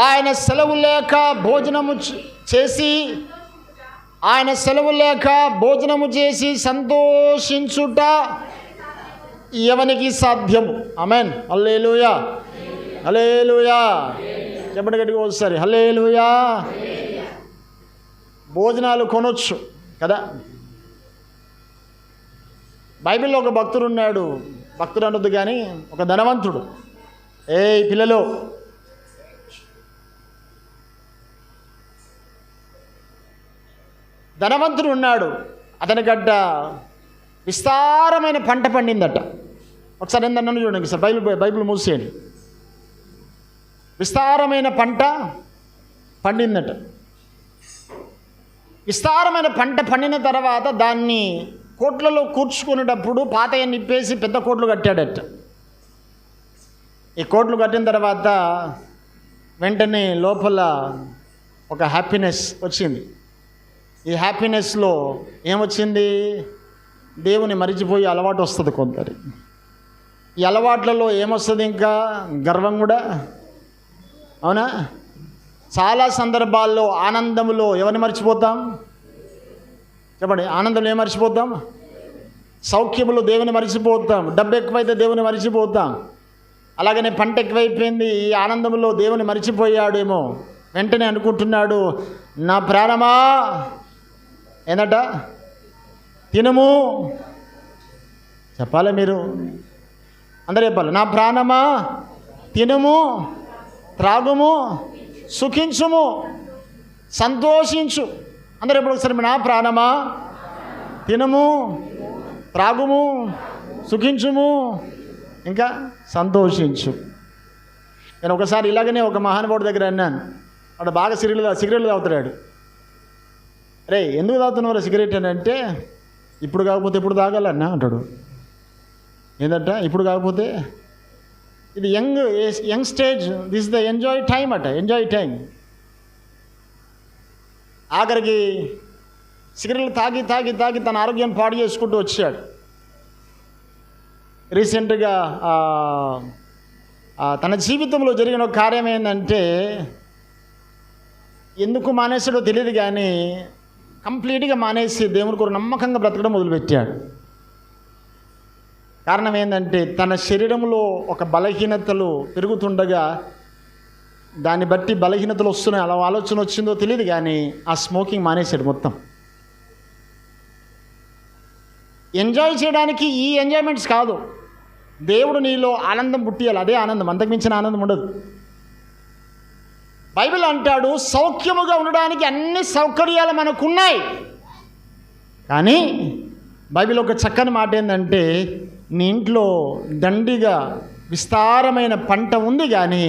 ఆయన సెలవు లేక భోజనము చేసి సంతోషించుట ఎవనికి సాధ్యము? ఆమేన్. హల్లెలూయా, హల్లెలూయా. చెప్పండి గట్టిగా ఒకసారి, హల్లెలూయా. భోజనాలు కొనొచ్చు కదా. బైబిల్లో ఒక భక్తుడు ఉన్నాడు, భక్తుడు అనొద్దు కానీ ఒక ధనవంతుడు. పిల్లలు, ధనవంతుడు ఉన్నాడు. అతని గడ్డ విస్తారమైన పంట పండిందట. ఒకసారి ఏందన్నాను చూడండి సార్, బైబిల్ మూసేయండి. విస్తారమైన పంట పండిందట. విస్తారమైన పంట పండిన తర్వాత దాన్ని కోట్లలో కూర్చుకునేటప్పుడు పాతయ్య నిప్పేసి పెద్ద కోట్లు కట్టాడట. ఈ కోట్లు కట్టిన తర్వాత వెంటనే లోపల ఒక హ్యాపీనెస్ వచ్చింది. ఈ హ్యాపీనెస్లో ఏమొచ్చింది? దేవుని మరిచిపోయి అలవాటు వస్తుంది కొందరి. ఈ అలవాట్లలో ఏమొస్తుంది? ఇంకా గర్వం కూడా. అవునా? చాలా సందర్భాల్లో ఆనందములో ఎవరిని మర్చిపోతాం? చెప్పండి, ఆనందంలో ఏం మర్చిపోతాం? సౌఖ్యములో దేవుని మర్చిపోతాం. డబ్బు ఎక్కువైతే దేవుని మర్చిపోతాం. అలాగనే పంట ఎక్కువైపోయింది, ఈ ఆనందంలో దేవుని మర్చిపోయాడేమో. వెంటనే అనుకుంటున్నాడు, నా ప్రాణమా ఏందట తినము. చెప్పాలి మీరు అందరూ చెప్పాలి, నా ప్రాణమా తినము, త్రాగుము, సుఖించుము, సంతోషించు. అందరూ ఎప్పుడు ఒకసారి, నా ప్రాణమా తినము, త్రాగుము, సుఖించుము, ఇంకా సంతోషించు. నేను ఒకసారి ఇలాగనే ఒక మహానుభావుడి దగ్గర అన్నాను. వాడు బాగా సిగరెట్లు తాగుతున్నాడు. రే, ఎందుకు తాగుతున్నావు సిగరెట్ అని అంటే, ఇప్పుడు కాకపోతే ఎప్పుడు తాగాలన్నా అంటాడు. ఏంటంట ఇప్పుడు కాకపోతే? ఇది young stage, this the enjoy time అట, ఎంజాయ్ టైం. ఆఖరికి సిగరెట్లు తాగి తాగి తాగి తన ఆరోగ్యం పాడు చేసుకుంటూ వచ్చాడు. రీసెంట్గా తన జీవితంలో జరిగిన ఒక కార్యం ఏంటంటే, ఎందుకు మానేసాడో తెలియదు కానీ కంప్లీట్గా మానేసి దేవుని కొరకు నమ్మకంగా బ్రతకడం మొదలుపెట్టాడు. కారణం ఏంటంటే, తన శరీరంలో ఒక బలహీనతలు పెరుగుతుండగా దాన్ని బట్టి బలహీనతలు వస్తున్నాయి, అలా ఆలోచన వచ్చిందో తెలియదు కానీ ఆ స్మోకింగ్ మానేశాడు మొత్తం. ఎంజాయ్ చేయడానికి ఈ ఎంజాయ్మెంట్స్ కాదు, దేవుడు నీలో ఆనందం పుట్టియాలి, అదే ఆనందం, అంతకుమించిన ఆనందం ఉండదు. బైబిల్ అంటాడు, సౌఖ్యముగా ఉండడానికి అన్ని సౌకర్యాలు మనకున్నాయి. కానీ బైబిల్ ఒక చక్కని మాట ఏంటంటే, నీ ఇంట్లో దండిగా విస్తారమైన పంట ఉంది కానీ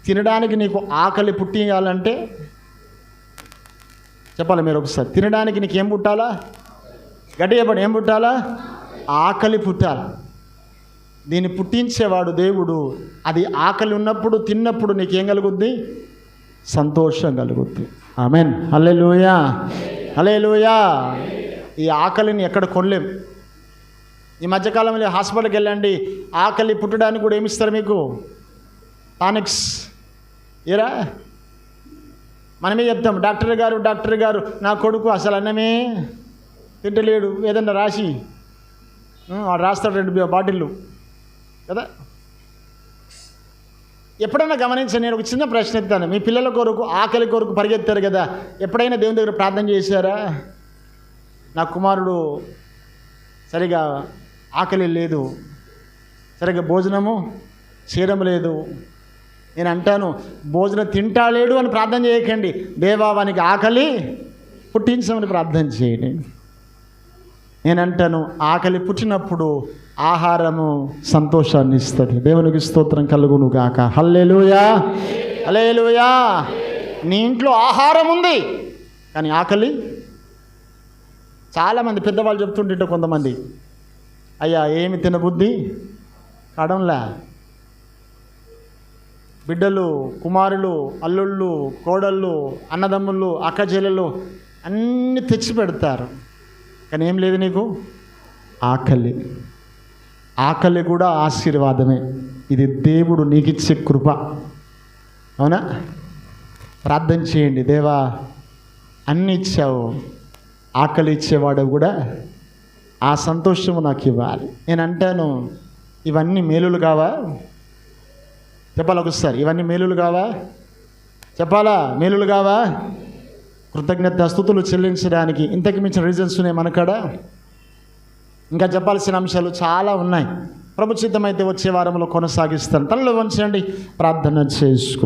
తినడానికి నీకు ఆకలి పుట్టియాలంటే, చెప్పాలి మీరు ఒకసారి, తినడానికి నీకు ఏం పుట్టాలా? గట్టిగా చెప్పండి, ఏం పుట్టాలా? ఆకలి పుట్టాలి. దీన్ని పుట్టించేవాడు దేవుడు. అది ఆకలి ఉన్నప్పుడు తిన్నప్పుడు నీకేం కలుగుద్ది? సంతోషం కలుగుద్ది. ఆమెన్. హల్లెలూయా, హల్లెలూయా. ఈ ఆకలిని ఎక్కడ కొనలేం. ఈ మధ్యకాలంలో హాస్పిటల్కి వెళ్ళండి, ఆకలి పుట్టడానికి కూడా ఏమిస్తారు మీకు? టానిక్స్. ఏరా మనమే చెప్తాం, డాక్టర్ గారు నా కొడుకు అసలు అన్నమే తింటలేడు, ఏదన్నా రాసి వాడు రాస్తాడు 2 బాటిళ్ళు కదా. ఎప్పుడైనా గమనించండి, నేను ఒక చిన్న ప్రశ్న ఎత్తాను. మీ పిల్లల కొరకు ఆకలి కొరకు పరిగెత్తారు కదా, ఎప్పుడైనా దేవుని దగ్గర ప్రార్థన చేశారా? నా కుమారుడు సరిగా ఆకలి లేదు, సరిగా భోజనము చేయడం లేదు. నేను అంటాను, భోజనం తింటాలేడు అని ప్రార్థన చేయకండి, దేవా వానికి ఆకలి పుట్టించమని ప్రార్థన చేయండి. నేను అంటాను, ఆకలి పుట్టినప్పుడు ఆహారము సంతోషాన్ని ఇస్తుంది. దేవునికి స్తోత్రం కలుగును గాక. హల్లెలూయా, హల్లెలూయా. నీ ఇంట్లో ఆహారం ఉంది కానీ ఆకలి. చాలామంది పెద్దవాళ్ళు చెప్తుంటే కొంతమంది, అయ్యా ఏమి తినబుద్ధి కాడంలా. బిడ్డలు, కుమారులు, అల్లుళ్ళు, కోడళ్ళు, అన్నదమ్ముళ్ళు, అక్క చెల్లెళ్ళు అన్నీ తెచ్చి పెడతారు కానీ ఏం లేదు నీకు? ఆకలి. ఆకలి కూడా ఆశీర్వాదమే. ఇది దేవుడు నీకిచ్చే కృప. అవునా? ప్రార్థన చేయండి. దేవా, అన్ని ఇచ్చావు, ఆకలి ఇచ్చేవాడు కూడా ఆ సంతోషము నాకు ఇవ్వాలి. నేను అంటాను, ఇవన్నీ మేలులు కావా? చెప్పాలి ఒకసారి, ఇవన్నీ మేలులు కావా? చెప్పాలా? మేలులు కావా? కృతజ్ఞత స్తుతులు చెల్లించడానికి ఇంతకు మించిన రీజన్స్ ఉన్నాయి మనకాడ. ఇంకా చెప్పాల్సిన అంశాలు చాలా ఉన్నాయి. ప్రభు చిత్తమైతే వచ్చే వారంలో కొనసాగిస్తాను. తనలో వంచండి, ప్రార్థన చేసుకో.